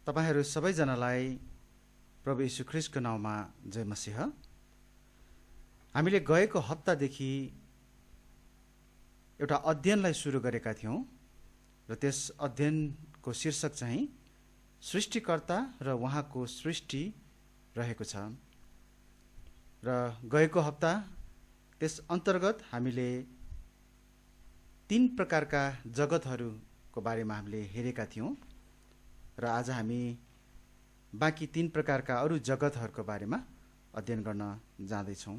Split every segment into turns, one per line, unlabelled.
तपाईहरू सबैजनालाई प्रभु यीशु ख्रीष्टको नाममा जय मसीह। हामीले गएको हप्तादेखि एउटा अध्ययनलाई सुरु गरेका थियौं र त्यस अध्ययनको शीर्षक चाहिँ सृष्टिकर्ता र उहाँको सृष्टि रहेको छ। र गएको हप्ता त्यस अन्तर्गत हामीले 3 प्रकारका जगतहरूको बारेमा हामीले हेरेका थियौं र आज हामी बाँकी 3 प्रकारका अरू जगतहरूको बारेमा अध्ययन गर्न जाँदैछौँ।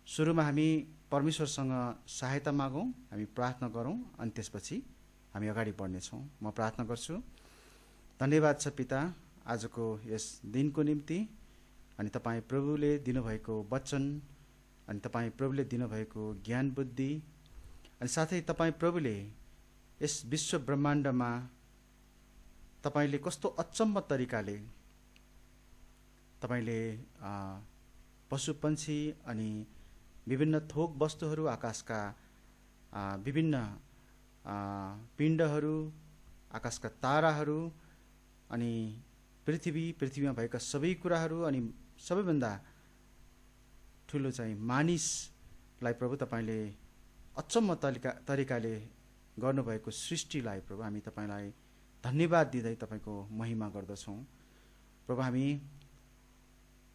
सुरुमा हामी परमेश्वरसँग सहायता मागौँ, हामी प्रार्थना गरौँ अनि त्यसपछि हामी अगाडि बढ्नेछौँ। म प्रार्थना गर्छु। धन्यवाद छ पिता आजको यस दिनको निम्ति, अनि तपाईँ प्रभुले दिनुभएको वचन, अनि तपाईँ प्रभुले दिनुभएको ज्ञान बुद्धि, अनि साथै तपाईँ प्रभुले यस विश्व ब्रह्माण्डमा तपाईले कस्तो अचम्म तरिकाले तपाईले पशु पंक्षी अनि विभिन्न थोक वस्तुहरू, आकाशका विभिन्न पिण्डहरू, आकाशका ताराहरू अनि पृथ्वीमा भएका सबै कुराहरू, अनि सबैभन्दा ठुलो चाहिँ मानिसलाई प्रभु तपाईले अचम्म तरिकाले गर्नुभएको सृष्टिलाई प्रभु हामी तपाईलाई धन्यवाद दिँदै तपाईको महिमा गर्दछौँ। प्रभु हामी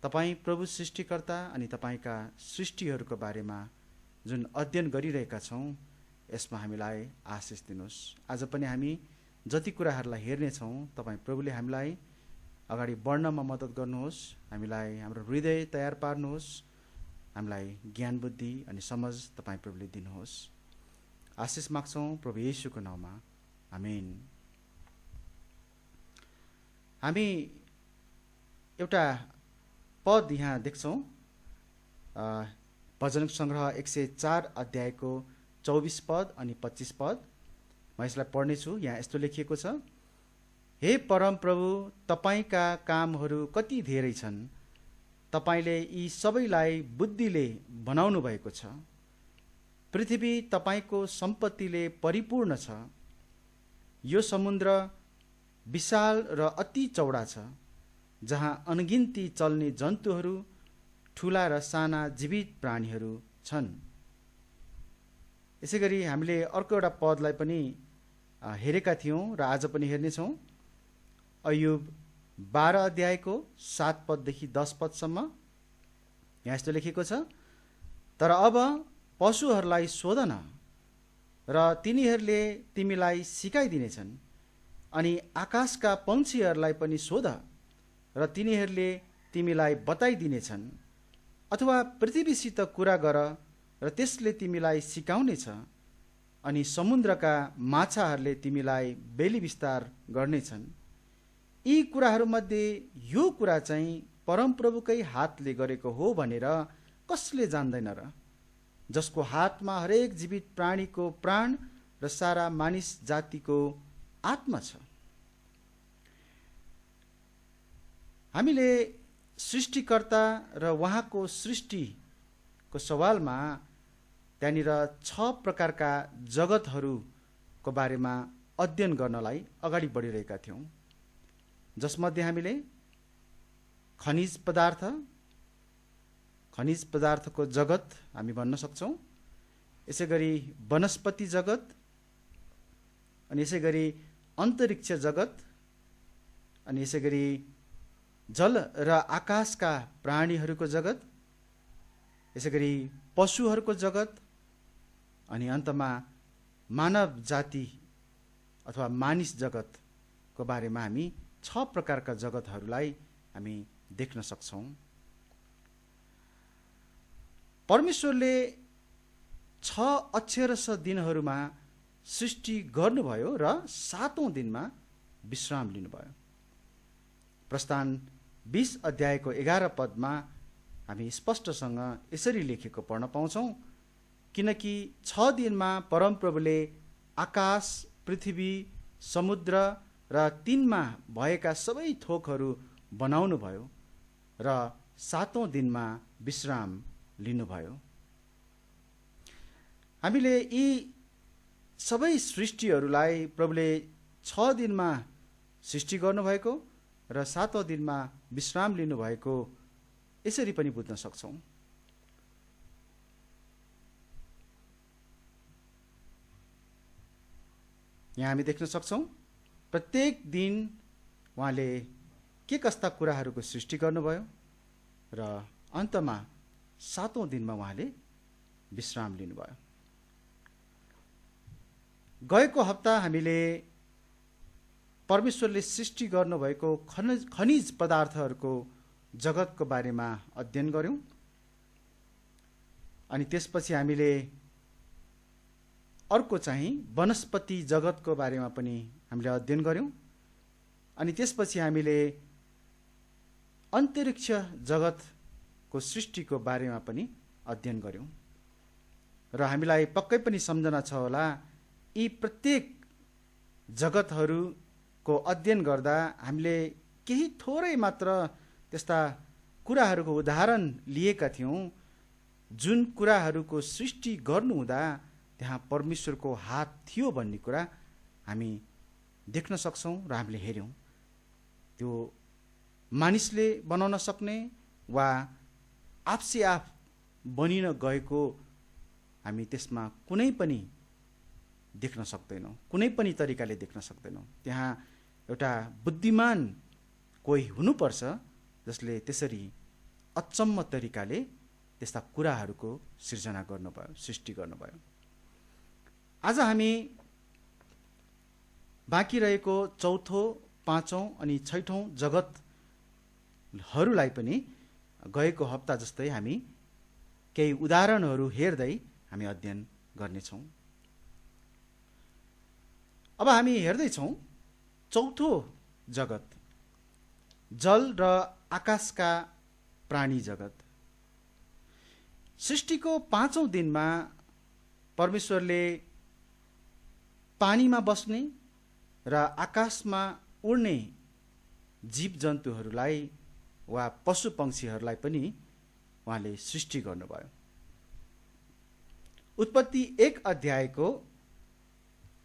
तपाईँ प्रभु सृष्टिकर्ता अनि तपाईका सृष्टिहरूको बारेमा जुन अध्ययन गरिरहेका छौँ यसमा हामीलाई आशिष दिनुहोस्। आज पनि हामी जति कुराहरूलाई हेर्नेछौँ तपाईँ प्रभुले हामीलाई अगाडि बढ्नमा मद्दत गर्नुहोस्, हामीलाई हाम्रो हृदय तयार पार्नुहोस्, हामीलाई ज्ञान बुद्धि अनि समझ तपाईँ प्रभुले दिनुहोस्। आशिष माग्छौँ प्रभु येशूको नाममा, आमेन। हामी एउटा पद यहाँ देख्छौँ, भजन सङ्ग्रह 104 अध्यायको 24 पद अनि 25 पद। म यसलाई पढ्नेछु। यहाँ यस्तो लेखिएको छ, हे परम प्रभु, तपाईका कामहरू कति धेरै छन्, तपाईले यी सबैलाई बुद्धिले बनाउनु भएको छ। पृथ्वी तपाईको सम्पत्तिले परिपूर्ण छ। यो समुद्र विशाल र अति चौडा छ, जहाँ अनगिन्ती चल्ने जन्तुहरू, ठूला र साना जीवित प्राणीहरू छन्। यसैगरी हामीले अर्को एउटा पदलाई पनि हेरेका थियौं र आज पनि हेर्नेछौँ। अय्युब 12 अध्यायको 7 पददेखि 10 पदसम्म। यहाँ यस्तो लेखेको छ, तर अब पशुहरूलाई सोध न र तिनीहरूले तिमीलाई सिकाइदिनेछन्, अनि आकाशका पंक्षीहरूलाई पनि सोध र तिनीहरूले तिमीलाई बताइदिनेछन्। अथवा पृथ्वीसित कुरा गर र त्यसले तिमीलाई सिकाउनेछ, अनि समुद्रका माछाहरूले तिमीलाई बेली विस्तार गर्नेछन्। यी कुराहरूमध्ये यो कुरा चाहिँ परमप्रभुकै हातले गरेको हो भनेर कसले जान्दैन र? जसको हातमा हरेक जीवित प्राणीको प्राण र सारा मानिस जातिको आत्मा छ। हामीले सृष्टिकर्ता र उहाँको सृष्टिको सवालमा त्यहाँनिर 6 प्रकारका जगतहरूको बारेमा अध्ययन गर्नलाई अगाडि बढिरहेका थियौँ, जसमध्ये हामीले खनिज पदार्थको जगत हामी भन्न सक्छौँ, यसैगरी वनस्पति जगत, अनि यसैगरी अन्तरिक्ष जगत, अनि यसैगरी जल र आकाशका प्राणीहरूको जगत, यसैगरी पशुहरूको जगत, अनि अन्तमा मानव जाति अथवा मानिस जगतको बारेमा हामी 6 प्रकारका जगतहरूलाई हामी देख्न सक्छौँ। परमेश्वरले 6 अक्षरश दिनहरूमा सृष्टि गर्नुभयो र 7औं दिनमा विश्राम लिनुभयो। प्रस्थान 20 अध्यायको 11 पदमा हामी स्पष्टसँग यसरी लेखेको पढ्न पाउँछौँ, किनकि 6 दिनमा परमप्रभुले आकाश, पृथ्वी, समुद्र र तिनमा भएका सबै थोकहरू बनाउनु भयो र 7औं दिनमा विश्राम लिनुभयो। हामीले यी सबै सृष्टिहरूलाई प्रभुले 6 दिनमा सृष्टि गर्नुभएको र 7औं दिनमा विश्राम लिनुभएको यसरी पनि बुझ्न सक्छौँ। यहाँ हामी देख्न सक्छौँ प्रत्येक दिन उहाँले के कस्ता कुराहरूको सृष्टि गर्नुभयो र अन्तमा 7औं दिनमा उहाँले विश्राम लिनुभयो। गएको हप्ता हामीले परमेश्वरले सृष्टि गर्नुभएको खनिज पदार्थहरूको जगतको बारेमा अध्ययन गर्यौं। अनि त्यसपछि हामीले अर्को चाहिँ वनस्पति जगतको बारेमा पनि हामीले अध्ययन गर्यौं। अनि त्यसपछि हामीले अन्तरिक्ष जगतको सृष्टिको बारेमा पनि अध्ययन गर्यौं। र हामीलाई पक्कै पनि सम्झना छ होला, यी प्रत्येक जगतहरूको अध्ययन गर्दा हामीले केही थोरै मात्र त्यस्ता कुराहरूको उदाहरण लिएका थियौं जुन कुराहरूको सृष्टि गर्नुहुँदा त्यहाँ परमेश्वरको हात थियो भन्ने कुरा हामी देख्न सक्छौं र हामीले हेर्यौं। त्यो मानिसले बनाउन सक्ने वा आफसे आफ बनिन गएको हामी त्यसमा कुनै पनि देख्न सक्दैनौं, कुनै पनि तरिकाले देख्न सक्दैनौं। त्यहाँ एउटा बुद्धिमान कोही हुनुपर्छ जसले त्यसरी अचम्म तरिकाले त्यस्ता कुराहरूको सृजना गर्नुभयो, सृष्टि गर्नुभयो। आज हामी बाँकी रहेको 4थो, 5औं अनि 6औं जगतहरूलाई पनि गएको हप्ता जस्तै हामी केही उदाहरणहरू हेर्दै हामी अध्ययन गर्नेछौँ। अब हामी हेर्दैछौँ 4थो जगत, जल र आकाशका प्राणी जगत। सृष्टिको 5औं दिनमा परमेश्वरले पानीमा बस्ने र आकाशमा उड्ने जीव जन्तुहरूलाई वा पशु पंक्षीहरूलाई पनि उहाँले सृष्टि गर्नुभयो। उत्पत्ति 1 अध्यायको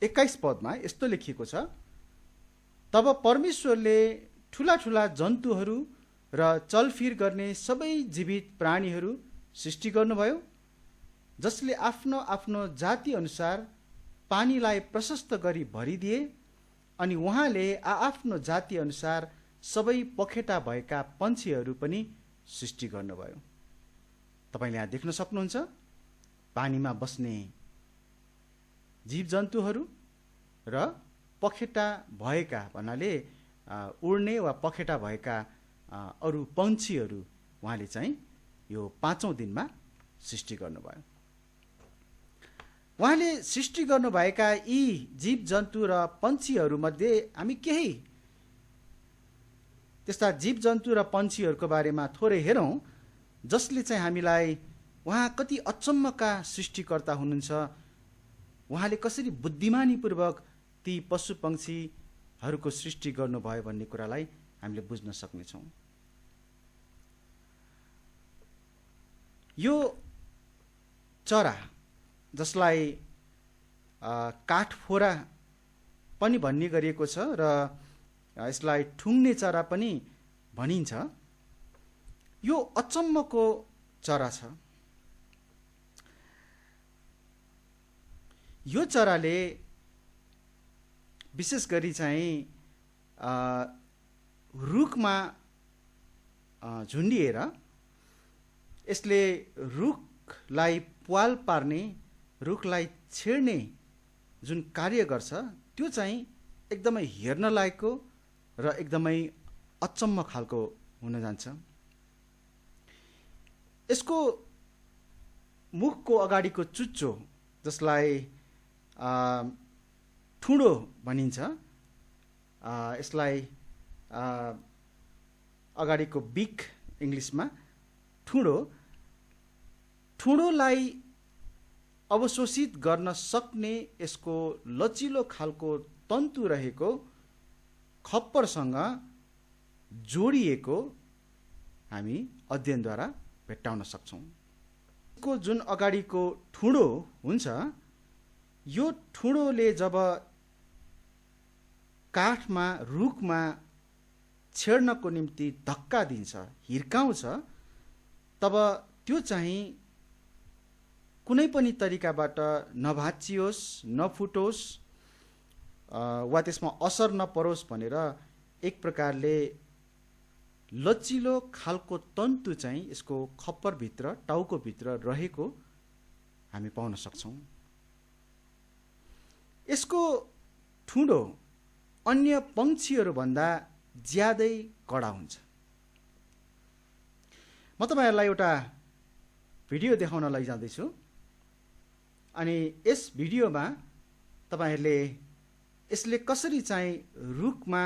21 पदमा यस्तो लेखिएको छ, तब परमेश्वरले ठूला ठूला जन्तुहरू र चलफिर गर्ने सबै जीवित प्राणीहरू सृष्टि गर्नुभयो, जसले आफ्नो आफ्नो जाति अनुसार पानीलाई प्रशस्त गरी भरिदिए। अनि उहाँले आआफ्नो जाति अनुसार सबै पखेटा भएका पन्छीहरू पनि सृष्टि गर्नुभयो। तपाईले यहाँ देख्न सक्नुहुन्छ पानीमा बस्ने जीव जन्तुहरू र पखेटा भएका भन्नाले उड्ने वा पखेटा भएका अरू पन्छीहरू उहाँले चाहिँ यो 5औं दिनमा सृष्टि गर्नुभयो। उहाँले सृष्टि गर्नुभएका यी जीव जन्तु र पन्छीहरू मध्ये हामी केही त्यस्ता जीव जन्तु र पन्छीहरूको बारेमा थोरै हेरौं, जसले चाहिँ हामीलाई उहाँ कति अचम्मका सृष्टिकर्ता हुनुहुन्छ, उहाँले कसरी बुद्धिमानीपूर्वक ती पशु पंक्षीहरूको सृष्टि गर्नुभयो भन्ने कुरालाई हामीले बुझ्न सक्नेछौँ। यो चरा जसलाई काठफोरा पनि भन्ने गरिएको छ र यसलाई ठुङ्ने चरा पनि भनिन्छ, यो अचम्मको चरा छ। यो चराले विशेष गरी चाहिँ रुखमा झुन्डिएर यसले रुखलाई प्वाल पार्ने, रुखलाई छेड्ने जुन कार्य गर्छ त्यो चाहिँ एकदमै हेर्न लायकको र एकदमै अचम्म खालको हुन जान्छ। यसको मुखको अगाडिको चुच्चो जसलाई ठुँडो भनिन्छ, यसलाई अगाडिको बिक इङ्ग्लिसमा ठुँडोलाई अवशोषित गर्न सक्ने यसको लचिलो खालको तन्तु रहेको खप्परसँग जोडिएको हामी अध्ययनद्वारा भेट्टाउन सक्छौं। यसको जुन अगाडिको ठुँडो हुन्छ, यो ठुँडोले जब काठमा रुखमा छेड्नको निम्ति धक्का दिन्छ, हिर्काउँछ, तब त्यो चाहिँ कुनै पनि तरिकाबाट नभाँचियोस्, नफुटोस् वा त्यसमा असर नपरोस् भनेर एक प्रकारले लचिलो खालको तन्तु चाहिँ यसको खप्परभित्र, टाउकोभित्र रहेको हामी पाउन सक्छौँ। यसको ठुँडो अन्य पंक्षीहरूभन्दा ज्यादै कडा हुन्छ। म तपाईहरुलाई एउटा भिडियो देखाउन लैजाँदैछु अनि यस भिडियोमा तपाईहरुले यसले कसरी चाहिँ रुखमा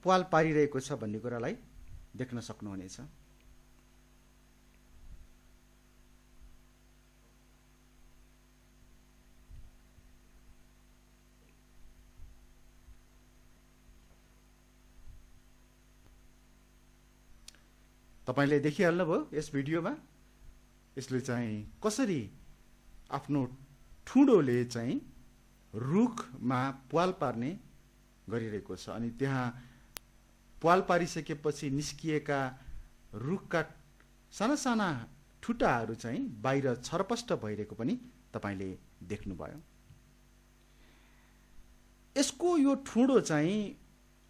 प्वाल पारिरहेको छ भन्ने कुरालाई देख्न सक्नुहुनेछ। तपाईले देखिहाल्नुभयो यस भिडियोमा यसले चाहिँ कसरी आफ्नो ठुँडोले चाहिँ रुखमा प्वाल पार्ने गरिरहेको छ अनि त्यहाँ प्वाल पारिसकेपछि निस्किएका रुखका साना साना ठुटाहरू चाहिँ बाहिर छरपष्ट भइरहेको पनि तपाईले देख्नुभयो। यसको यो ठुँडो चाहिँ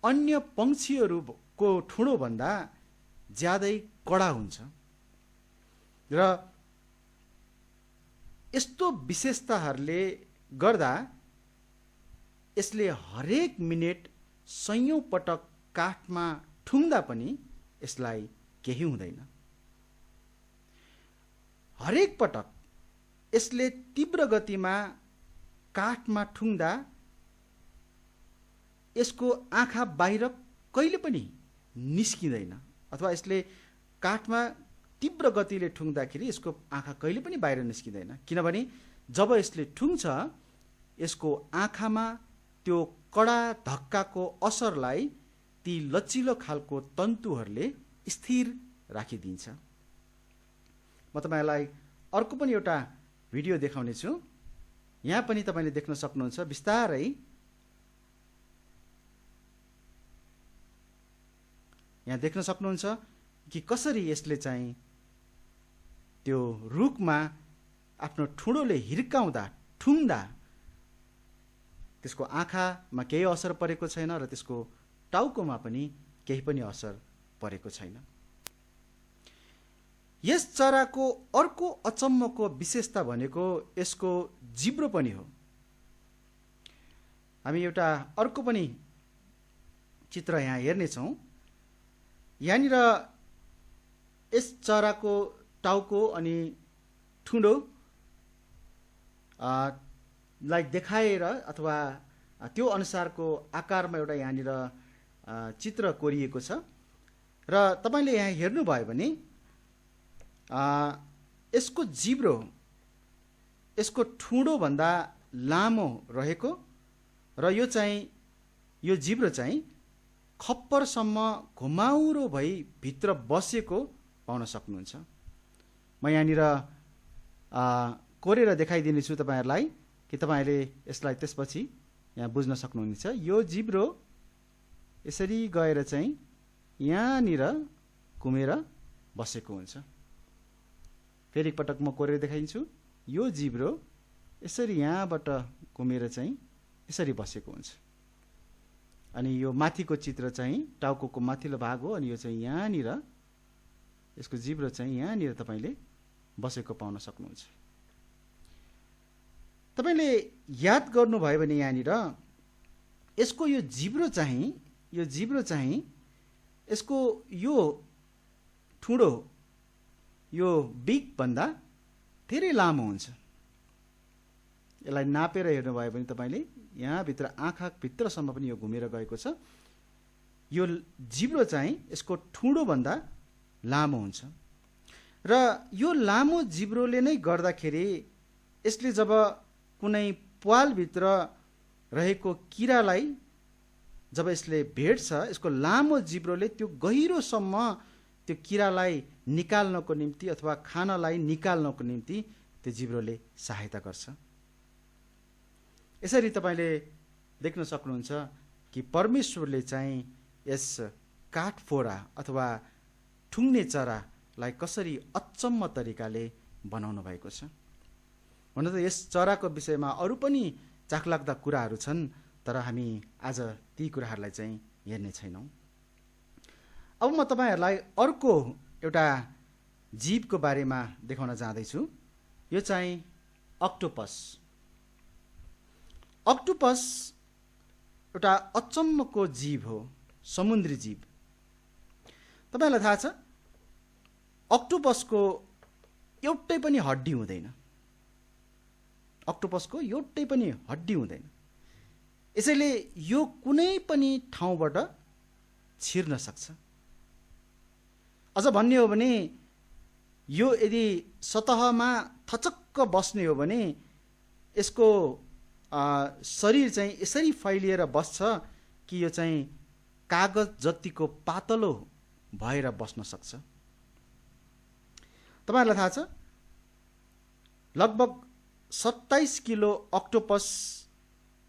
अन्य पंक्षीहरूको ठुँडो भन्दा ज्यादै कडा हुन्छ र यस्तो विशेषताहरूले गर्दा यसले हरेक मिनेट सयौं पटक काठमा ठुङ्दा पनि यसलाई केही हुँदैन। हरेक पटक यसले तीव्र गतिमा काठमा ठुङ्दा यसको आँखा बाहिर कहिले पनि निस्किँदैन अथवा यसले काठमा तीव्र गतिले ठुङ्दाखेरि यसको आँखा कहिले पनि बाहिर निस्किँदैन, किनभने जब यसले ठुङ्छ यसको आँखामा त्यो कडा धक्काको असरलाई ती लचिलो खालको तन्तुहरूले स्थिर राखिदिन्छ। म तपाईलाई अर्को पनि एउटा भिडियो देखाउने छु। यहाँ पनि तपाईले देख्न सक्नुहुन्छ बिस्तारै यहाँ देख्न सक्नुहुन्छ कि कसरी यसले चाहिँ त्यो रुखमा आफ्नो ठुँडोले हिर्काउँदा ठुङ्दा त्यसको आँखामा केही असर परेको छैन र त्यसको टाउकोमा पनि केही पनि असर परेको छैन। यस चराको अर्को अचम्मको विशेषता भनेको यसको जिब्रो पनि हो। हामी एउटा अर्को पनि चित्र यहाँ हेर्नेछौँ। यहाँनिर यस चराको टाउको अनि ठुँडो लाई देखाएर अथवा त्यो अनुसारको आकारमा एउटा यहाँनिर चित्र कोरिएको छ र तपाईले यहाँ हेर्नुभयो भने यसको जिब्रो यसको ठुँडो भन्दा लामो रहेको र यो जिब्रो चाहिँ खप्परसम्म घुमाउरो भई भित्र बसेको पाउन सक्नुहुन्छ। म यहाँनिर कोरेर देखाइदिनेछु तपाईहरुलाई कि तपाईले यसलाई त्यसपछि यहाँ बुझ्न सक्नुहुनेछ। यो जिब्रो यसरी गएर चाहिँ यहाँनिर घुमेर बसेको हुन्छ। फेरि एकपटक म कोरेर देखाइदिन्छु। यो जिब्रो यसरी यहाँबाट घुमेर चाहिँ यसरी बसेको हुन्छ अनि यो माथिको चित्र चाहिँ टाउकोको माथिल्लो भाग हो अनि यो चाहिँ यहाँनिर यसको जिब्रो चाहिँ यहाँनिर तपाईले बसेको पाउन सक्नुहुन्छ। तपाईले याद गर्नुभयो भने यहाँनिर यसको यो जिब्रो चाहिँ यसको यो ठुँडो यो बिग भन्दा धेरै लामो हुन्छ। यसलाई नापेर हेर्नुभयो भने तपाईले यहाँ भित्र आँखा भित्रसम्म पनि यो घुमेर गएको छ। यो जिब्रो चाहिँ यसको ठुँडो भन्दा लामो हुन्छ र यो लामो जिब्रोले नै गर्दाखेरि यसले जब कुनै प्वाल भित्र रहेको किरालाई जब यसले भेट्छ यसको लामो जिब्रोले त्यो गहिरोसम्म त्यो किरालाई निकाल्नको निम्ति अथवा खानालाई निकाल्नको निम्ति त्यो जिब्रोले सहायता गर्छ। यसरी तपाईले देख्न सक्नुहुन्छ कि परमेश्वरले चाहिँ यस काठफोरा अथवा ठुङ्ने चरालाई कसरी अचम्म तरिकाले बनाउनु भएको छ। हुन त यस चराको विषयमा अरू पनि चाखलाग्दा कुराहरू छन्, तर हामी आज ती कुराहरूलाई चाहिँ हेर्ने छैनौँ। अब म तपाईँहरूलाई अर्को एउटा जीवको बारेमा देखाउन जाँदैछु। यो चाहिँ अक्टोपस। अक्टोपस एउटा अचम्मको जीव हो, समुद्री जीव। तपाईँलाई थाहा छ अक्टोपसको एउटै पनि हड्डी हुँदैन। अक्टोपसको एउटै पनि हड्डी हुँदैन। यसैले यो कुनै पनि ठाउँबाट छिर्न सक्छ। अझ भन्ने हो भने यो यदि सतहमा थचक्क बस्ने हो भने यसको शरीर चाहिँ यसरी फैलिएर बस्छ कि यो चाहिँ कागज जतिको पातलो भएर बस्न सक्छ। तपाईहरुलाई थाहा छ लगभग 27 किलो अक्टोपस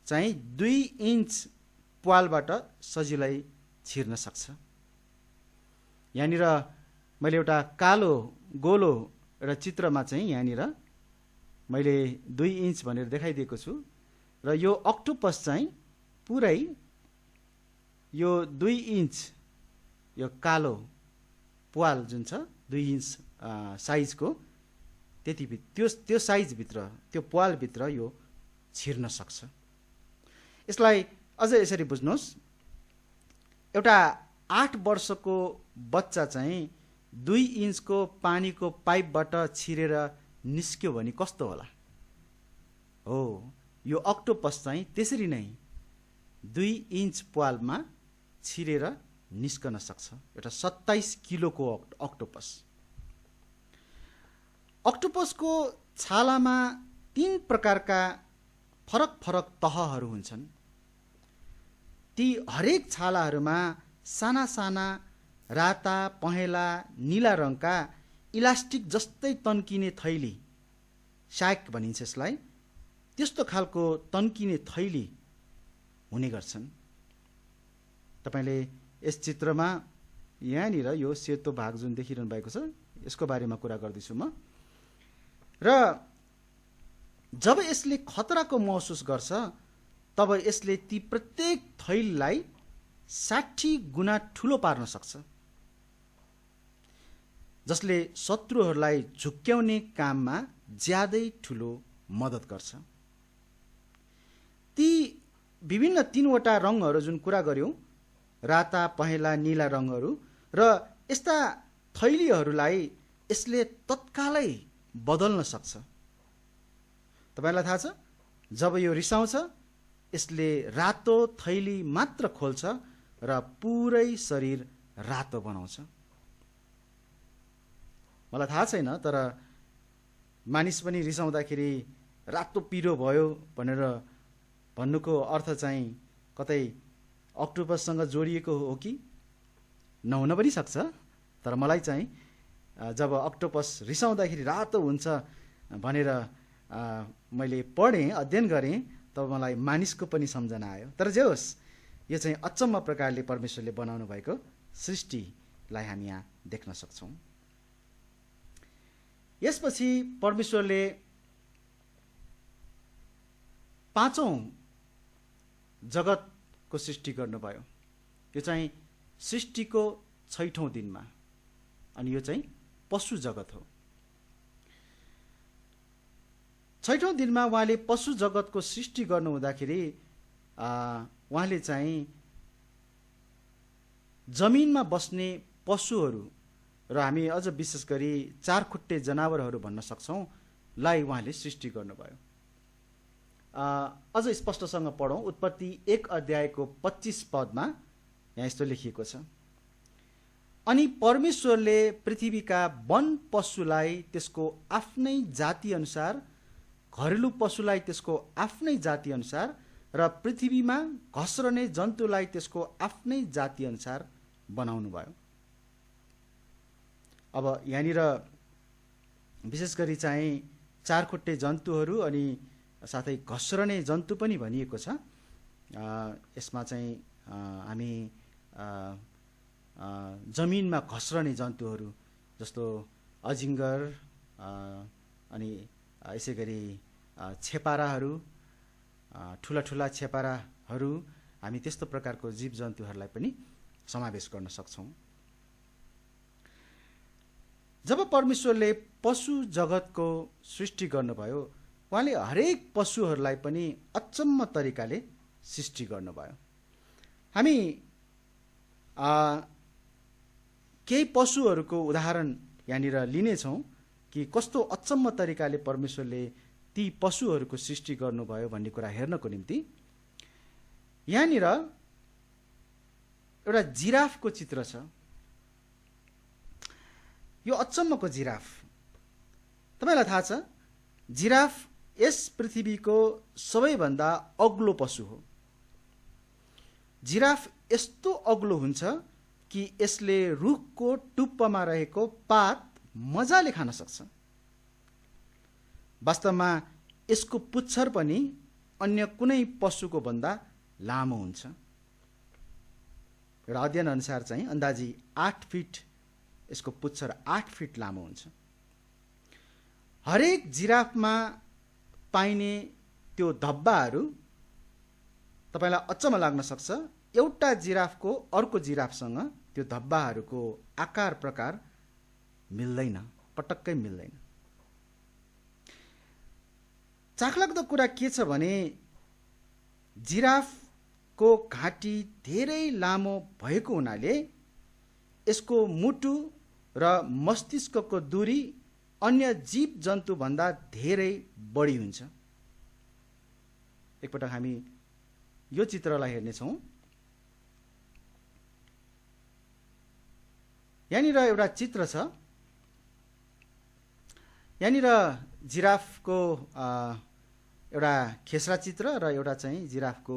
चाहिँ 2 इन्च प्वालबाट सजिलै छिर्न सक्छ। यहाँनिर मैले एउटा कालो गोलो एउटा चित्रमा चाहिँ यहाँनिर मैले 2 इन्च भनेर देखाइदिएको छु र यो अक्टोपस चाहिँ पुरै यो 2 इन्च यो कालो प्वाल जुन छ 2 इन्च साइजको त्यति त्यो साइज भित्र त्यो प्वाल भित्र यो छिर्न सक्छ। यसलाई अझ यसरी बुझ्नुहोस्, एउटा 8 वर्षको बच्चा चाहिँ 2 इन्चको पानीको पाइपबाट छिरेर निस्क्यो भने कस्तो होला? हो, यो अक्टोपस चाहिँ त्यसरी नै 2 इन्च प्वालमा छिरेर निस्कन सक्छ। एउटा 27 किलोको अक्टोपस। अक्टोपसको छालामा 3 प्रकारका फरक फरक तहहरू हुन्छन्। ती हरेक छालाहरूमा साना साना राता पहेँला नीला रङका इलास्टिक जस्तै तन्किने थैली, शाक भनिन्छ यसलाई, त्यस्तो खालको तन्किने थैली हुने गर्छन्। तपाईले यस चित्रमा यहाँनिर यो सेतो भाग जुन देखिरहनु भएको छ यसको बारेमा कुरा गर्दैछु म। र जब यसले खतराको महसुस गर्छ तब यसले ती प्रत्येक थैलीलाई 60 गुणा ठुलो पार्न सक्छ, जसले शत्रुहरूलाई झुक्क्याउने काममा ज्यादै ठुलो मद्दत गर्छ। ती विभिन्न 3वटा रङहरू जुन कुरा गर्यौं, राता पहेँला नीला रङहरू, र यस्ता थैलीहरूलाई यसले तत्कालै बदल्न सक्छ। तपाईलाई थाहा छ जब यो रिसाउँछ यसले रातो थैली मात्र खोल्छ र पुरै शरीर रातो बनाउँछ। मलाई थाहा छैन, तर मानिस पनि रिसाउँदाखेरि रातो पिरो भयो भनेर भन्नुको अर्थ चाहिँ कतै अक्टोपससँग जोडिएको हो कि? नहुन पनि सक्छ, तर मलाई चाहिँ जब अक्टोपस रिसाउँदाखेरि रातो हुन्छ भनेर मैले पढेँ, अध्ययन गरेँ, तब मलाई मानिसको पनि सम्झना आयो। तर जे होस्, यो चाहिँ अचम्म प्रकारले परमेश्वरले बनाउनु भएको सृष्टिलाई हामी यहाँ देख्न सक्छौँ। यसपछि परमेश्वरले 5औं जगतको सृष्टि गर्नुभयो। यो चाहिँ सृष्टिको 6औं दिनमा, अनि यो चाहिँ पशु जगत हो। 6औं दिनमा उहाँले पशु जगतको सृष्टि गर्नु हुँदाखेरि उहाँले चाहिँ जमिनमा बस्ने पशुहरू र हामी अझ विशेष गरी 4 खुट्टे जनावरहरू भन्न सक्छौं लाई उहाँले सृष्टि गर्नुभयो। अझ स्पष्टसँग पढौं, उत्पत्ति 1 अध्यायको 25 पदमा यहाँ यस्तो लेखिएको छ, अनि परमेश्वरले पृथ्वीका वन पशुलाई त्यसको आफ्नै जाति अनुसार, घरेलु पशुलाई त्यसको आफ्नै जाति अनुसार र पृथ्वीमा घस्रने जन्तुलाई त्यसको आफ्नै जाति अनुसार बनाउनु भयो। अब यहाँनिर विशेष गरी चाहिँ 4 खुट्टे जन्तुहरू अनि साथै घस्रने जन्तु पनि भनिएको छ। यसमा चाहिँ हामी जमिनमा घस्रने जन्तुहरू जस्तो अजिङ्गर अनि यसै गरी छेपाराहरू, ठुला ठुला छेपाराहरू, हामी त्यस्तो प्रकारको जीव जन्तुहरूलाई पनि समावेश गर्न सक्छौँ। जब परमेश्वरले पशु जगतको सृष्टि गर्नुभयो, उहाँले हरेक पशुहरूलाई पनि अचम्म तरिकाले सृष्टि गर्नुभयो। हामी केही पशुहरूको उदाहरण यहाँनिर लिनेछौँ कि कस्तो अचम्म तरिकाले परमेश्वरले ती पशुहरूको सृष्टि गर्नुभयो भन्ने कुरा हेर्नको निम्ति। यहाँनिर एउटा जिराफको चित्र छ। यो अचम्मको जिराफ, तपाईँलाई थाहा छ जिराफ यस पृथ्वीको सबैभन्दा अग्लो पशु हो। जिराफ यस्तो अग्लो हुन्छ कि यसले रुखको टुप्पामा रहेको पात मजाले खान सक्छ। वास्तवमा यसको पुच्छर पनि अन्य कुनै पशुको भन्दा लामो हुन्छ। एउटा अध्ययन अनुसार चाहिँ अन्दाजी 8 फिट यसको पुच्छर 8 फिट लामो हुन्छ। हरेक जिराफमा पाइने त्यो धब्बाहरू तपाईँलाई अचम्म लाग्न सक्छ। एउटा जिराफको अर्को जिराफसँग त्यो धब्बाहरूको आकार प्रकार मिल्दैन, पटक्कै मिल्दैन। चाखलाग्दो कुरा के छ भने जिराफको घाँटी धेरै लामो भएको हुनाले यसको मुटु र मस्तिष्कको दूरी अन्य जीव जन्तुभन्दा धेरै बढी हुन्छ। एकपटक हामी यो चित्रलाई हेर्नेछौँ। यहाँनिर एउटा चित्र छ। यहाँनिर जिराफको एउटा खेसरा चित्र र एउटा चाहिँ जिराफको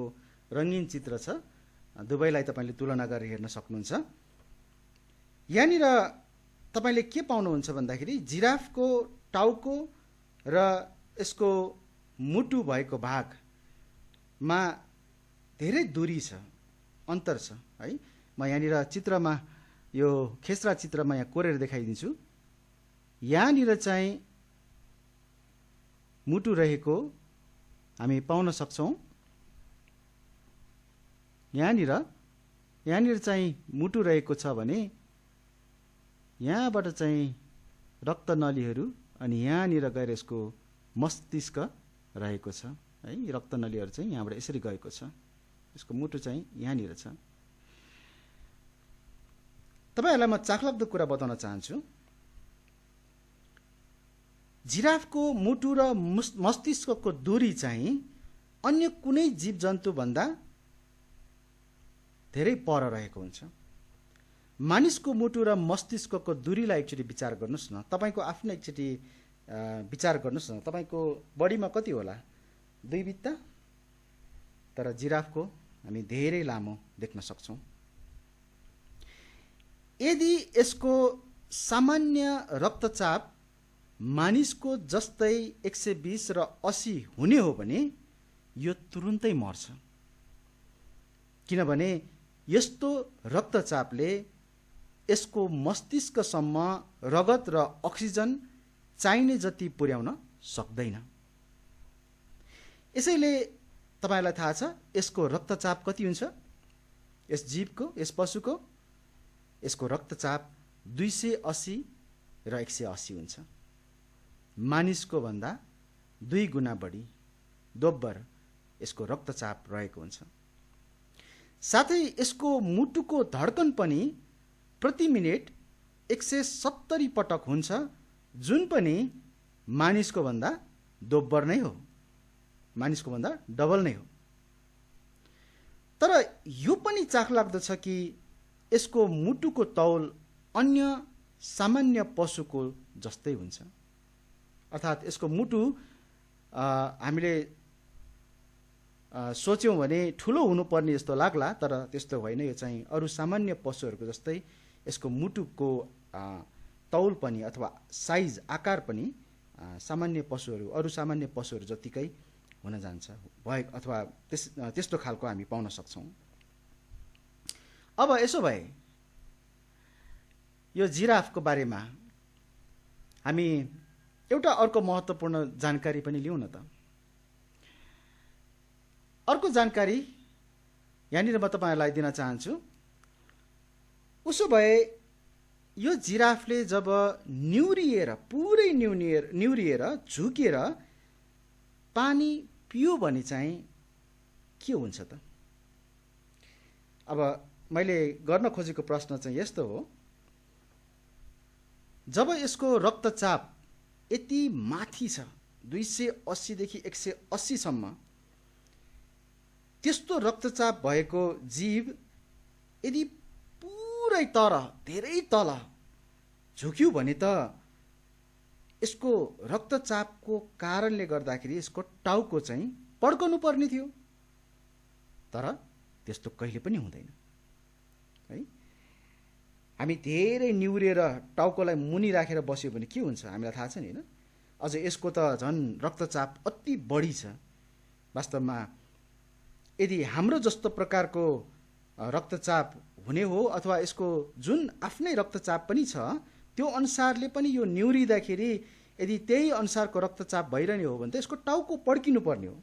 रङ्गीन चित्र छ। दुवैलाई तपाईँले तुलना गरेर हेर्न सक्नुहुन्छ। यहाँनिर तपाईँले के पाउनुहुन्छ भन्दाखेरि जिराफको टाउको र यसको मुटु भएको भागमा धेरै दूरी छ, अन्तर छ है। म यहाँनिर चित्रमा यो खेसरा चित्रमा यहाँ कोरेर देखाइदिन्छु। यहाँनिर चाहिँ मुटु रहेको हामी पाउन सक्छौँ। यहाँनिर चाहिँ मुटु रहेको छ भने यहाँबाट चाहिँ रक्तनलीहरू अनि यहाँनिर गएर यसको मस्तिष्क रहेको छ है। रक्तनलीहरू चाहिँ यहाँबाट यसरी गएको छ। यसको मुटु चाहिँ यहाँनिर छ। तपाईँहरूलाई म चाखलाग्दो कुरा बताउन चाहन्छु। जिराफको मुटु र मस्तिष्कको दूरी चाहिँ अन्य कुनै जीव जन्तुभन्दा धेरै पर रहेको हुन्छ। मानिसको मुटु र मस्तिष्कको दूरीलाई एकचोटि विचार गर्नुहोस् न। तपाईँको आफ्नो एकचोटि विचार गर्नुहोस् न। तपाईँको बडीमा कति होला? 2 बित्ता। तर जिराफको हामी धेरै लामो देख्न सक्छौँ। यदि यसको सामान्य रक्तचाप मानिसको जस्तै 120 र 80 हुने हो भने यो तुरुन्तै मर्छ। किनभने यस्तो रक्तचापले यसको मस्तिष्कसम्म रगत र अक्सिजन चाहिने जति पुर्याउन सक्दैन। यसैले तपाईँलाई थाहा छ यसको रक्तचाप कति हुन्छ? यस जीवको, यस पशुको यसको रक्तचाप 280 र 180 हुन्छ। मानिसको भन्दा 2 गुणा बढी, दोब्बर यसको रक्तचाप रहेको हुन्छ। साथै यसको मुटुको धड्कन पनि प्रति मिनेट 170 पटक हुन्छ, जुन पनि मानिसको भन्दा दोब्बर नै हो, मानिसको भन्दा डबल नै हो। तर यो पनि चाखलाग्दो छ कि यसको मुटुको तौल अन्य सामान्य पशुको जस्तै हुन्छ। अर्थात् यसको मुटु हामीले सोच्यौँ भने ठुलो हुनुपर्ने जस्तो लाग्ला, तर त्यस्तो होइन। यो चाहिँ अरू सामान्य पशुहरूको जस्तै यसको मुटुको तौल पनि अथवा साइज, आकार पनि सामान्य पशुहरू, अरू सामान्य पशुहरू जतिकै हुन जान्छ अथवा त्यस्तो खालको हामी पाउन सक्छौँ। अब यसो भए यो जिराफको बारेमा हामी एउटा अर्को महत्त्वपूर्ण जानकारी पनि लिउँ न त। अर्को जानकारी यहाँनिर म तपाईँहरूलाई दिन चाहन्छु। उसो भए यो जिराफले जब निहुरिएर पुरै निहुरिएर झुकेर पानी पियो भने चाहिँ के हुन्छ त? अब मैले गर्न खोजेको प्रश्न चाहिँ यस्तो हो, जब यसको रक्तचाप यति माथि छ 280 देखि 180 सम्म, त्यस्तो रक्तचाप भएको जीव यदि पुरै तर धेरै तल झुक्यो भने त यसको रक्तचापको कारणले गर्दाखेरि यसको टाउको चाहिँ पड्कनु पर्ने थियो, तर त्यस्तो कहिले पनि हुँदैन है। हामी धेरै निहुरेर टाउकोलाई मुनि राखेर बस्यो भने के हुन्छ हामीलाई थाहा छ नि, होइन? अझ यसको त झन् रक्तचाप अति बढी छ। वास्तवमा यदि हाम्रो जस्तो प्रकारको रक्तचाप हुने हो अथवा यसको जुन आफ्नै रक्तचाप पनि छ त्यो अनुसारले पनि यो निहुरिँदाखेरि यदि त्यही अनुसारको रक्तचाप भइरहने हो भने त यसको टाउको पड्किनु पर्ने हो।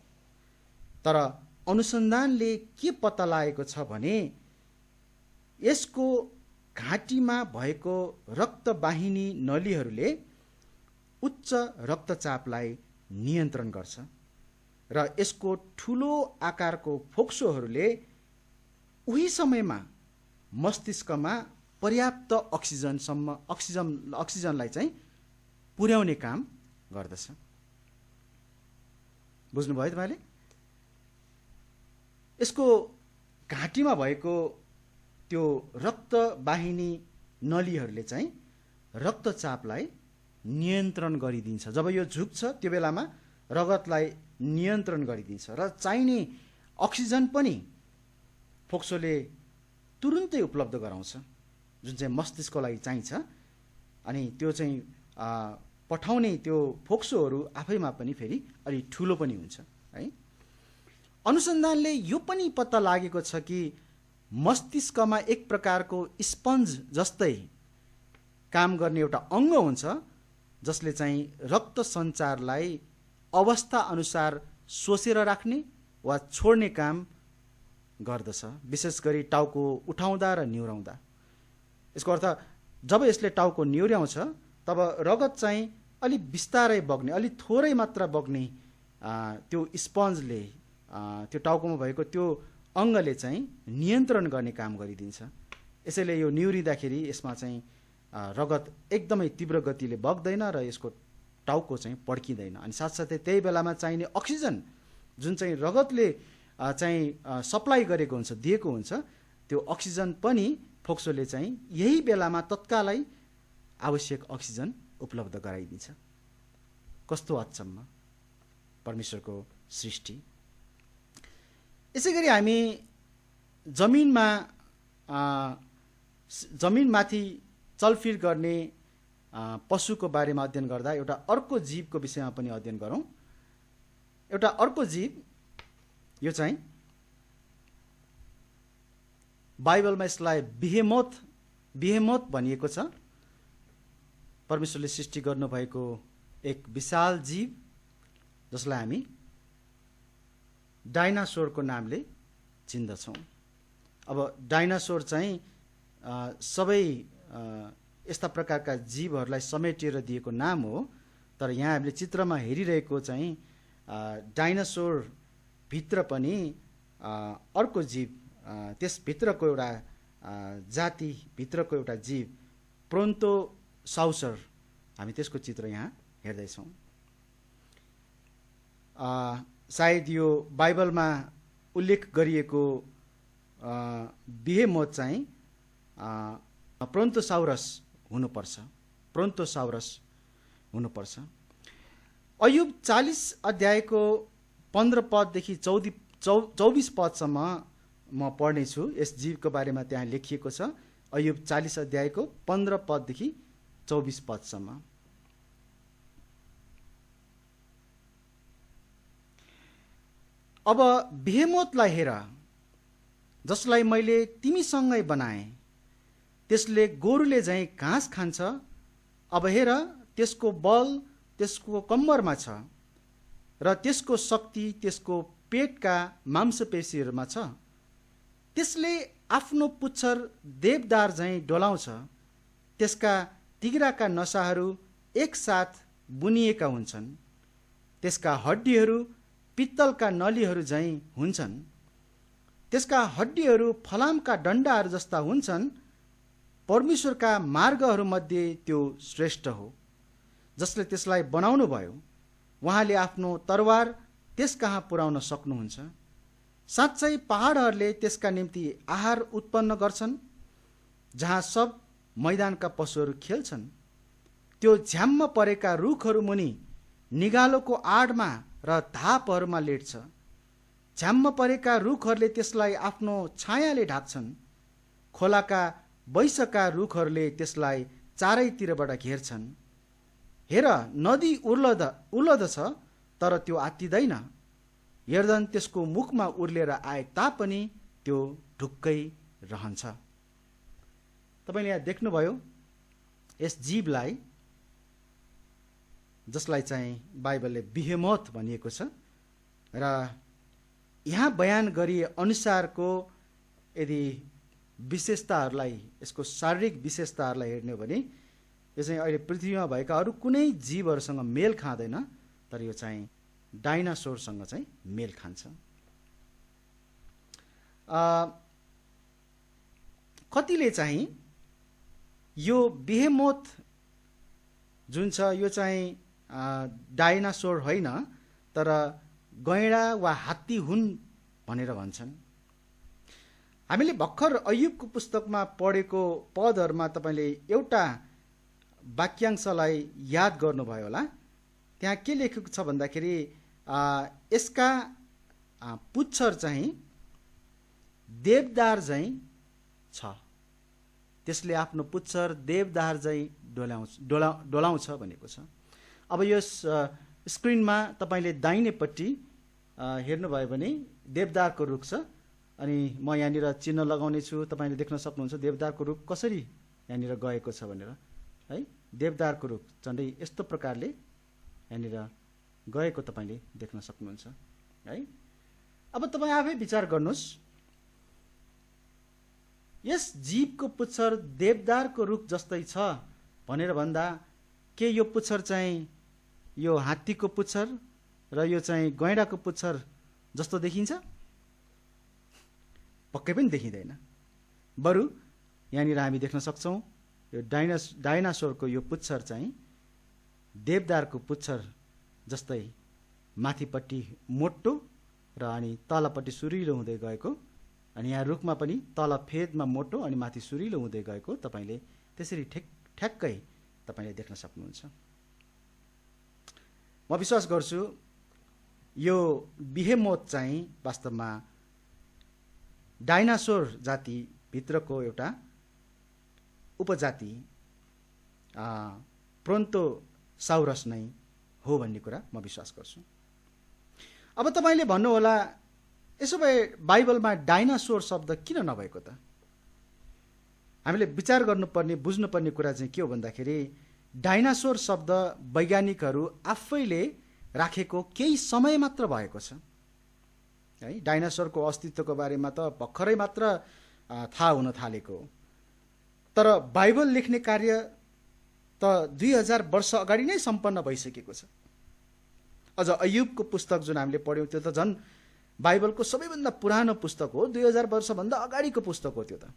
तर अनुसन्धानले के पत्ता लागेको छ भने यसको घाँटीमा भएको रक्तवाहिनी नलीहरूले उच्च रक्तचापलाई नियन्त्रण गर्छ र यसको ठुलो आकारको फोक्सोहरूले उही समयमा मस्तिष्कमा पर्याप्त अक्सिजनलाई चाहिँ पुर्याउने काम गर्दछ। बुझ्नुभयो तपाईँले? यसको घाँटीमा भएको त्यो रक्तवाहिनी नलीहरूले चाहिँ रक्तचापलाई नियन्त्रण गरिदिन्छ। जब यो झुक्छ त्यो बेलामा रगतलाई नियन्त्रण गरिदिन्छ र चाहिने अक्सिजन पनि फोक्सोले तुरुन्तै उपलब्ध गराउँछ, जुन चाहिँ मस्तिष्कको लागि चाहिन्छ। अनि त्यो चाहिँ पठाउने त्यो फोक्सोहरू आफैमा पनि फेरि अलि ठुलो पनि हुन्छ है। अनुसन्धानले यो पनि पत्ता लागेको छ कि मस्तिष्कमा एक प्रकारको स्पन्ज जस्तै काम गर्ने एउटा अङ्ग हुन्छ जसले चाहिँ रक्त सञ्चारलाई अवस्था अनुसार सोसेर राख्ने वा छोड्ने काम गर्दछ, विशेष गरी टाउको उठाउँदा र निहुराउँदा। यसको अर्थ जब यसले टाउको निहुर्याउँछ तब रगत चाहिँ अलि बिस्तारै बग्ने, अलि थोरै मात्रा बग्ने त्यो स्पन्जले त्यो टाउकोमा भएको त्यो अङ्गले चाहिँ नियन्त्रण गर्ने काम गरिदिन्छ। यसैले यो निहुरिँदाखेरि यसमा चाहिँ रगत एकदमै तीव्र गतिले बग्दैन र यसको टाउको चाहिँ पड्किँदैन। अनि साथसाथै त्यही बेलामा चाहिने अक्सिजन जुन चाहिँ रगतले चाहिँ सप्लाई गरेको हुन्छ, दिएको हुन्छ, त्यो अक्सिजन पनि फोक्सोले चाहिँ यही बेलामा तत्कालै आवश्यक अक्सिजन उपलब्ध गराइदिन्छ। कस्तो अचम्म परमेश्वरको सृष्टि। यसै गरी हामी जमिनमाथि चलफिर गर्ने पशुको बारेमा अध्ययन गर्दा एउटा अर्को जीवको विषयमा पनि अध्ययन गरौँ। एउटा अर्को जीव, यो चाहिँ बाइबलमा यसलाई बिहेमोथ भनिएको छ। परमेश्वरले सृष्टि गर्नुभएको एक विशाल जीव जसलाई हामी डाइनासोरको नामले चिन्दछौँ। अब डाइनासोर चाहिँ सबै यस्ता प्रकारका जीवहरूलाई समेटेर दिएको नाम हो, तर यहाँ हामीले चित्रमा हेरिरहेको चाहिँ डाइनासोर भित्र पनि अर्को जीव, त्यसभित्रको एउटा जातिभित्रको एउटा जीव ब्रोन्टोसाउरस, हामी त्यसको चित्र यहाँ हेर्दैछौँ। सायद यो बाइबलमा उल्लेख गरिएको बिहेमोथ चाहिँ ब्रोन्टोसाउरस हुनुपर्छ। अयुब 40 अध्यायको 15 पददेखि 24 पदसम्म म पढ्नेछु। यस जीवको बारेमा त्यहाँ लेखिएको छ। अयुब 40 अध्यायको 15 पददेखि 24 पदसम्म। अब बिहेमोथलाई हेर, जसलाई मैले तिमीसँगै बनाएँ, त्यसले गोरुले झैँ घाँस खान्छ। अब हेर, त्यसको बल त्यसको कम्मरमा छ र त्यसको शक्ति त्यसको पेटका मांसपेशीहरूमा छ। त्यसले आफ्नो पुच्छर देवदार झैँ डोलाउँछ। त्यसका तिघ्राका नसाहरू एकसाथ बुनिएका हुन्छन्। त्यसका हड्डीहरू पित्तलका नलीहरू झैँ हुन्छन्। त्यसका हड्डीहरू फलामका डन्डाहरू जस्ता हुन्छन्। परमेश्वरका मार्गहरूमध्ये त्यो श्रेष्ठ हो, जसले त्यसलाई बनाउनु भयो। उहाँले आफ्नो तरवार त्यस कहाँ पुर्याउन सक्नुहुन्छ। साँच्चै पहाडहरूले त्यसका निम्ति आहार उत्पन्न गर्छन्, जहाँ सब मैदानका पशुहरू खेल्छन्। त्यो झ्याम्म परेका रुखहरू मुनि निगालोको आडमा र धापहरूमा लेट्छ। झ्याम्म परेका रुखहरूले त्यसलाई आफ्नो छायाले ढाक्छन्। खोलाका वैशका रुखहरूले त्यसलाई चारैतिरबाट घेर्छन्। हेर, नदी उर्लदछ तर त्यो आत्तिदैन। यर्दन त्यसको मुखमा उर्लेर आए तापनि त्यो ढुक्कै रहन्छ। तपाईँले यहाँ देख्नुभयो यस जीवलाई, जसलाई चाहिँ बाइबलले बिहेमोथ भनिएको छ। र यहाँ बयान गरिए अनुसारको यदि विशेषताहरूलाई, यसको शारीरिक विशेषताहरूलाई हेर्ने हो भने यो चाहिँ अहिले पृथ्वीमा भएका अरू कुनै जीवहरूसँग मेल खाँदैन, तर यो चाहिँ डाइनासोरसँग चाहिँ मेल खान्छ। कतिले चाहिँ यो बिहेमोथ जुन छ यो चाहिँ डाइनासोर होइन, तर गैँडा वा हात्ती हुन् भनेर भन्छन्। हामीले भर्खर अय्युबको पुस्तकमा पढेको पदहरूमा तपाईँले एउटा वाक्यांशलाई याद गर्नुभयो होला। त्यहाँ के लेखेको छ भन्दाखेरि यसका पुच्छर चाहिँ देवदार चाहिँ छ। त्यसले आफ्नो पुच्छर देवदार चाहिँ डोलाउँछ भनेको छ। अब यो स्क्रिनमा तपाईँले दाहिनेपट्टि हेर्नुभयो भने देवदारको रुख छ। अनि म यहाँनिर चिन्ह लगाउने छु, तपाईँले देख्न सक्नुहुन्छ देवदारको रुख कसरी यहाँनिर गएको छ भनेर है। देवदारको रुख झन्डै यस्तो प्रकारले यहाँनिर गएको तपाईँले देख्न सक्नुहुन्छ है। अब तपाईँ आफै विचार गर्नुहोस्, यस जीवको पुच्छर देवदारको रुख जस्तै छ भनेर भन्दा के यो पुच्छर चाहिँ यो हात्तीको पुच्छर र यो चाहिँ गैँडाको पुच्छर जस्तो देखिन्छ? पक्कै पनि देखिँदैन। बरु यहाँनिर हामी देख्न सक्छौँ यो डाइनासोरको यो पुच्छर चाहिँ देवदारको पुच्छर जस्तै माथिपट्टि मोटो र अनि तलपट्टि सुरिलो हुँदै गएको, अनि यहाँ रुखमा पनि तल फेदमा मोटो अनि माथि सुरिलो हुँदै गएको तपाईँले त्यसरी ठ्याक्कै तपाईँले देख्न सक्नुहुन्छ। म विश्वास गर्छु यो बिहेमोथ चाहिँ वास्तवमा डाइनासोर जाति भित्रको एउटा उपजाति प्रोन्टोसाउरस नै हो भन्ने कुरा म विश्वास गर्छु। अब तपाईँले भन्नुहोला, यसो भए बाइबलमा डाइनासोर शब्द किन नभएको त? हामीले विचार गर्नुपर्ने बुझ्नुपर्ने कुरा चाहिँ के हो भन्दाखेरि डाइनासोर शब्द वैज्ञानिकहरू आफैले राखेको केही समय मात्र भएको छ है। डाइनासोरको अस्तित्वको बारेमा त भर्खरै मात्र थाहा हुन थालेको, तर बाइबल लेख्ने कार्य त 2000 वर्ष अगाडि नै सम्पन्न भइसकेको छ। अझ अय्युबको पुस्तक जुन हामीले पढ्यौँ त्यो त झन् बाइबलको सबैभन्दा पुरानो पुस्तक हो, 2000 वर्षभन्दा अगाडिको पुस्तक हो त्यो त।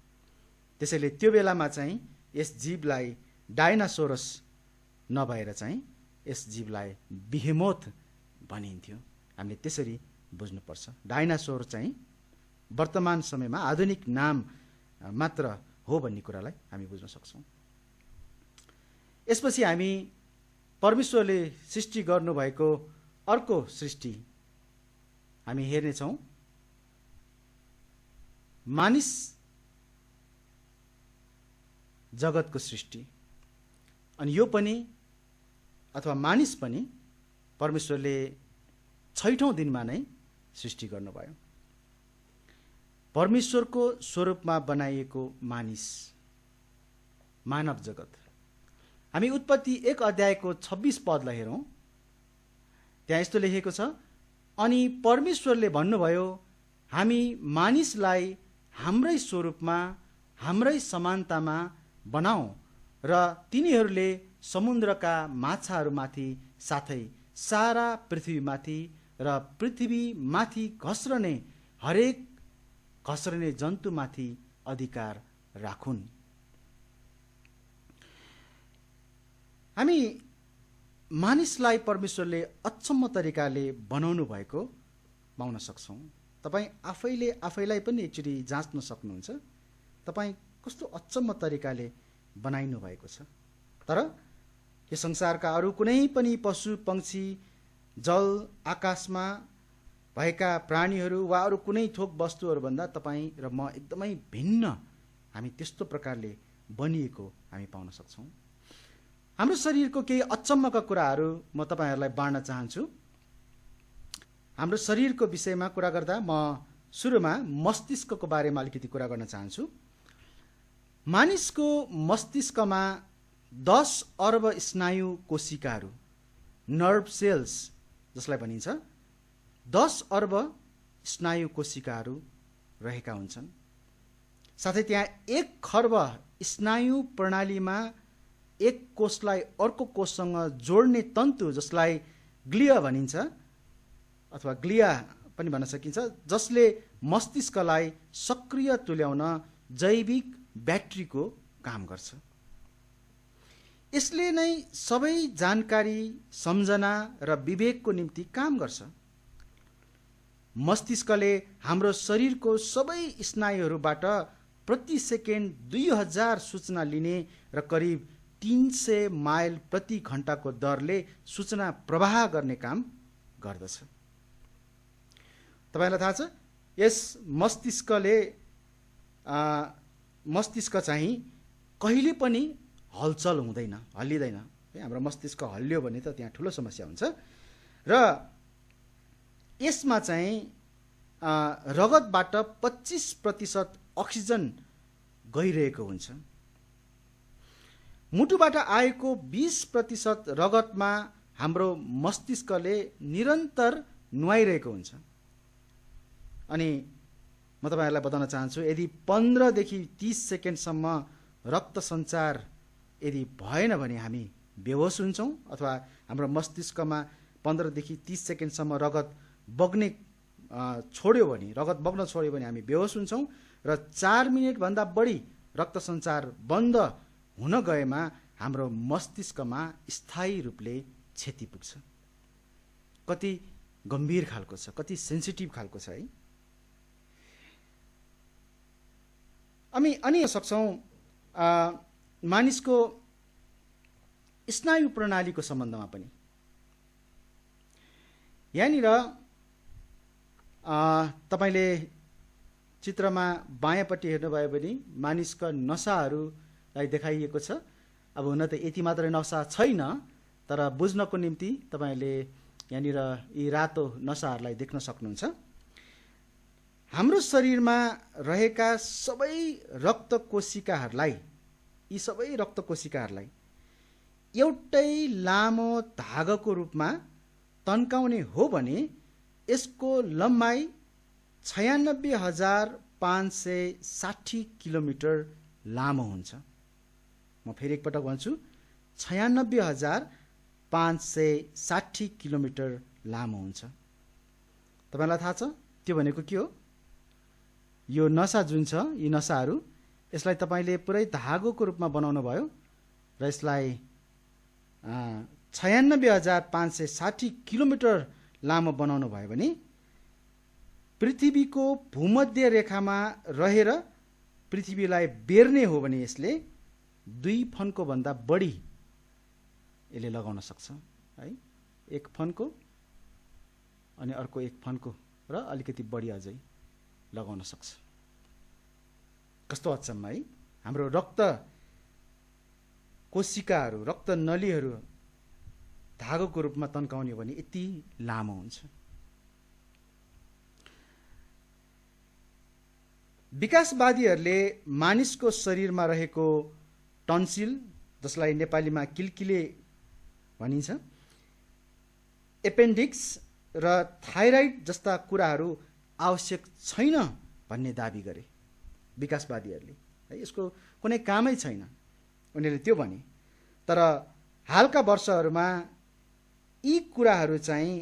त्यसैले त्यो बेलामा चाहिँ यस जीवलाई डाइनासोरस नभएर चाहिँ यस जीवलाई बिहेमोथ भनिन्थ्यो। हामीले त्यसरी बुझ्नुपर्छ। डाइनासोर चाहिँ वर्तमान समयमा आधुनिक नाम मात्र हो भन्ने कुरालाई हामी बुझ्न सक्छौँ। यसपछि हामी परमेश्वरले सृष्टि गर्नुभएको अर्को सृष्टि हामी हेर्नेछौँ, मानिस जगतको सृष्टि। अनि यो पनि अथवा मानिस पनि परमेश्वरले 6औं दिनमा नै सृष्टि गर्नुभयो। परमेश्वरको स्वरूपमा बनाइएको मानिस मानव जगत। हामी उत्पत्ति 1 अध्यायको 26 पदलाई हेरौँ। त्यहाँ यस्तो लेखेको छ, अनि परमेश्वरले भन्नुभयो, हामी मानिसलाई हाम्रै स्वरूपमा हाम्रै समानतामा बनाऊ र तिनीहरूले समुद्रका माछाहरूमाथि साथै सारा पृथ्वीमाथि र पृथ्वीमाथि घस्रने जन्तुमाथि अधिकार राखुन्। हामी मानिसलाई परमेश्वरले अचम्म तरिकाले बनाउनु भएको पाउन सक्छौँ। तपाईँ आफैलाई पनि एकचोटि जाँच्न सक्नुहुन्छ, तपाईँ कस्तो अचम्म तरिकाले बनाइनु भएको छ। तर यो संसारका अरू कुनै पनि पशु पक्षी, जल आकाशमा भएका प्राणीहरू वा अरू कुनै थोक वस्तुहरूभन्दा तपाईँ र म एकदमै भिन्न हामी त्यस्तो प्रकारले बनिएको हामी पाउन सक्छौँ। हाम्रो शरीरको केही अचम्मका कुराहरू म तपाईँहरूलाई बाँड्न चाहन्छु। हाम्रो शरीरको विषयमा कुरा गर्दा म सुरुमा मस्तिष्कको बारेमा अलिकति कुरा गर्न चाहन्छु। मानिसको मस्तिष्कमा 10 अर्ब स्नायु कोशिकाहरू, नर्भ सेल्स जसलाई भनिन्छ, 10 अर्ब स्नायु कोशिकाहरू रहेका हुन्छन्। साथै त्यहाँ 1 खर्ब स्नायु प्रणालीमा एक कोषलाई अर्को कोषसँग जोड्ने तन्तु जसलाई ग्लिया भनिन्छ अथवा ग्लिया पनि भन्न सकिन्छ, जसले मस्तिष्कलाई सक्रिय तुल्याउन जैविक ब्याट्रीको काम गर्छ। यसले नै सबै जानकारी, सम्झना र विवेकको निम्ति काम गर्छ। मस्तिष्कले हाम्रो शरीरको सबै स्नायुहरूबाट प्रति सेकेन्ड 2000 सूचना लिने र करिब 300 माइल प्रति घण्टाको दरले सूचना प्रवाह गर्ने काम गर्दछ। तपाईलाई थाहा छ, यस मस्तिष्क चाहिँ कहिले पनि हलचल हुँदैन, हल्लिँदैन। हाम्रो मस्तिष्क हल्लियो भने त त्यहाँ ठुलो समस्या हुन्छ। र यसमा चाहिँ रगतबाट 25% अक्सिजन गइरहेको हुन्छ। मुटुबाट आएको 20% रगतमा हाम्रो मस्तिष्कले निरन्तर नुहाइरहेको हुन्छ। अनि म तपाईहरूलाई बताउन चाहन्छु, यदि 15 देखि 30 सेकेन्डसम्म रक्त सञ्चार यदि भएन भने हामी बेहोस हुन्छौँ, अथवा हाम्रो मस्तिष्कमा 15 देखि 30 सेकेन्डसम्म रगत बग्न छोड्यो भने हामी बेहोस हुन्छौँ। र 4 मिनेटभन्दा बढी रक्त सञ्चार बन्द हुन गएमा हाम्रो मस्तिष्कमा स्थायी रूपले क्षति पुग्छ। कति गम्भीर खालको छ, कति सेन्सिटिभ खालको छ है। अनि सक्छौँ मानिसको स्नायु प्रणालीको सम्बन्धमा पनि। यहाँनिर तपाईले चित्रमा बायाँपट्टि हेर्नुभयो भने मानिसका नसाहरूलाई देखाइएको छ। अब हुन त यति मात्रै नसा छैन, तर बुझ्नको निम्ति तपाईले यहाँनिर यी रातो नसाहरूलाई देख्न सक्नुहुन्छ। हाम्रो शरीरमा रहेका सबै रक्त कोशिकाहरूलाई एउटै लामो धागाको रूपमा तन्काउने हो भने यसको लम्बाइ 96,560 किलोमिटर लामो हुन्छ। म फेरि एकपटक भन्छु, 96,560 किलोमिटर लामो हुन्छ। तपाईलाई थाहा छ त्यो भनेको के हो? यो नसा जुन छ, यी नसाहरू, यसलाई तपाईले पुरै धागोको रूपमा बनाउनु भयो र यसलाई 96,560 किलोमिटर लामो बनाउनु भयो भने पृथ्वीको भूमध्य रेखामा रहेर पृथ्वीलाई बेर्ने हो भने यसले 2 फन्को भन्दा बढी यसले लगाउन सक्छ है। 1 फन्को अनि अर्को 1 फन्को र अलिकति बढी अझै लगाउन सक्छ। कस्तो अचम्म है। हाम्रो रक्त कोशिकाहरू, रक्त नलीहरू धागोको रूपमा तन्काउने हो भने यति लामो हुन्छ। विकासवादीहरूले मानिसको शरीरमा रहेको टन्सिल, जसलाई नेपालीमा किलकिले भनिन्छ, एपेन्डिक्स र थाइराइड जस्ता कुराहरू आवश्यक छैन भन्ने दाबी गरे विकासवादीहरूले। यसको कुनै कामै छैन उनीहरूले त्यो भने। तर हालका वर्षहरूमा यी कुराहरू चाहिँ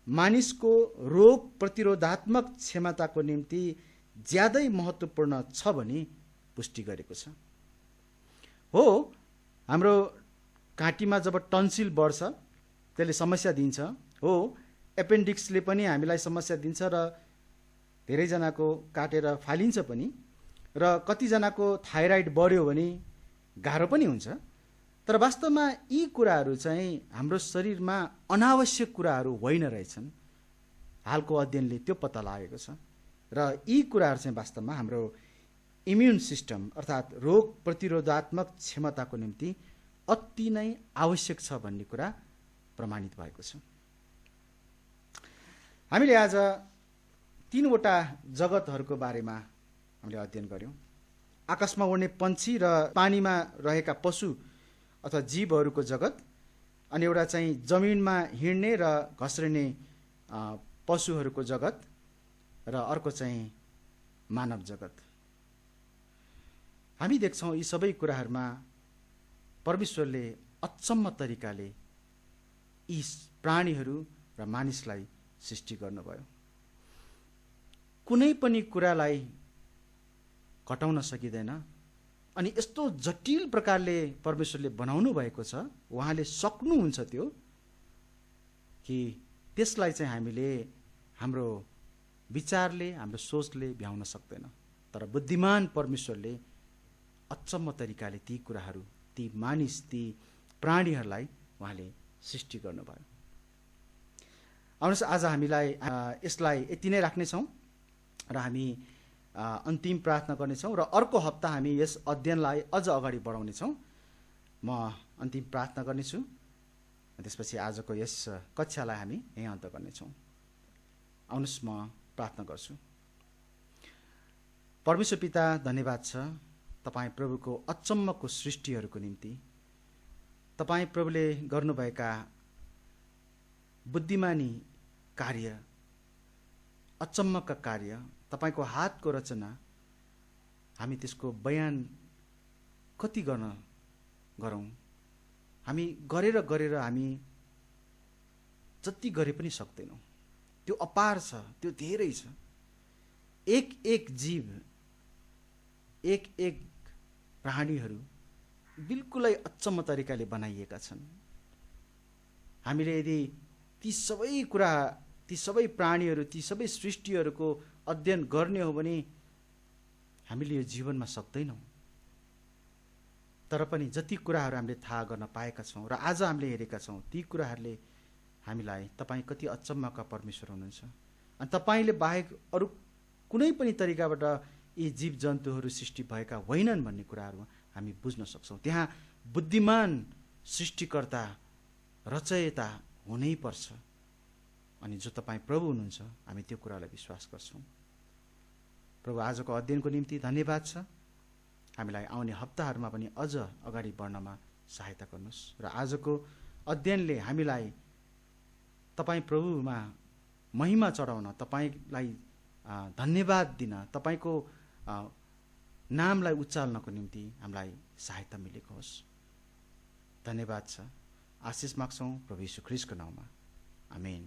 मानिसको रोग प्रतिरोधात्मक क्षमताको निम्ति ज्यादै महत्त्वपूर्ण छ भनी पुष्टि गरेको छ। हो, हाम्रो घाँटीमा जब टन्सिल बढ्छ त्यसले समस्या दिन्छ। हो, एपेन्डिक्सले पनि हामीलाई समस्या दिन्छ र धेरैजनाको काटेर फालिन्छ पनि, र कतिजनाको थाइराइड बढ्यो भने गाह्रो पनि हुन्छ। तर वास्तवमा यी कुराहरू चाहिँ हाम्रो शरीरमा अनावश्यक कुराहरू होइन रहेछन्। हालको अध्ययनले त्यो पत्ता लागेको छ। र यी कुराहरू चाहिँ वास्तवमा हाम्रो इम्युन सिस्टम अर्थात् रोग प्रतिरोधात्मक क्षमताको निम्ति अति नै आवश्यक छ भन्ने कुरा प्रमाणित भएको छ। हामीले आज 3वटा जगतहरूको बारेमा हामीले अध्ययन गर्यौं। आकाशमा उड्ने पन्छी र पानीमा रहेका पशु अथवा जीवहरूको जगत, अनि एउटा चाहिँ जमिनमा हिँड्ने र घस्रिने पशुहरूको जगत, र अर्को चाहिँ मानव जगत। हामी देख्छौँ यी सबै कुराहरूमा परमेश्वरले अचम्म तरिकाले यी प्राणीहरू र मानिसलाई सृष्टि गर्नुभयो। कुनै पनि कुरालाई घटाउन सकिँदैन। अनि यस्तो जटिल प्रकारले परमेश्वरले बनाउनु भएको छ, उहाँले सक्नुहुन्छ त्यो, कि त्यसलाई चाहिँ हामीले हाम्रो विचारले, हाम्रो सोचले भ्याउन सक्दैन। तर बुद्धिमान परमेश्वरले अचम्म तरिकाले ती कुराहरू, ती मानिस, ती प्राणीहरूलाई उहाँले सृष्टि गर्नुभयो। आउनुहोस् आज हामीलाई यसलाई यति नै राख्नेछौँ र हामी अन्तिम प्रार्थना गर्नेछौँ, र अर्को हप्ता हामी यस अध्ययनलाई अझ अगाडि बढाउनेछौँ। म अन्तिम प्रार्थना गर्नेछु, त्यसपछि आजको यस कक्षालाई हामी यहीँ अन्त गर्नेछौँ। आउनुहोस् म प्रार्थना गर्छु। परमेश्वर पिता, धन्यवाद छ तपाईँ प्रभुको अचम्मको सृष्टिहरूको निम्ति। तपाईँ प्रभुले गर्नुभएका बुद्धिमानी कार्य, अचम्मका कार्य, तपाईको हातको रचना, हामी त्यसको बयान कति गरौँ। हामी गरेर हामी जति गरे पनि सक्दैनौँ। त्यो अपार छ, त्यो धेरै छ। एक एक जीव, एक एक प्राणीहरू बिल्कुलै अचम्म तरिकाले बनाइएका छन्। हामीले यदि ती सबै कुरा, ती सबै प्राणीहरू, ती सबै सृष्टिहरूको अध्ययन गर्ने हो भने हामीले यो जीवनमा सक्दैनौँ। तर पनि जति कुराहरू हामीले थाहा गर्न पाएका छौँ र आज हामीले हेरेका छौँ, ती कुराहरूले हामीलाई तपाईँ कति अचम्मका परमेश्वर हुनुहुन्छ, अनि तपाईँले बाहेक अरू कुनै पनि तरिकाबाट यी जीव जन्तुहरू सृष्टि भएका होइनन् भन्ने कुराहरू हामी बुझ्न सक्छौँ। त्यहाँ बुद्धिमान सृष्टिकर्ता, रचयिता हुनै पर्छ, अनि जो तपाईँ प्रभु हुनुहुन्छ, हामी त्यो कुरालाई विश्वास गर्छौँ। प्रभु, आजको अध्ययनको निम्ति धन्यवाद छ। हामीलाई आउने हप्ताहरूमा पनि अझ अगाडि बढ्नमा सहायता गर्नुहोस्, र आजको अध्ययनले हामीलाई तपाईँ प्रभुमा महिमा चढाउन, तपाईँलाई धन्यवाद दिन, तपाईँको नामलाई उचाल्नको निम्ति हामीलाई सहायता मिलेको होस्। धन्यवाद छ। आशिष माग्छौँ प्रभु यीशु ख्रीष्टको नाममा, आमेन।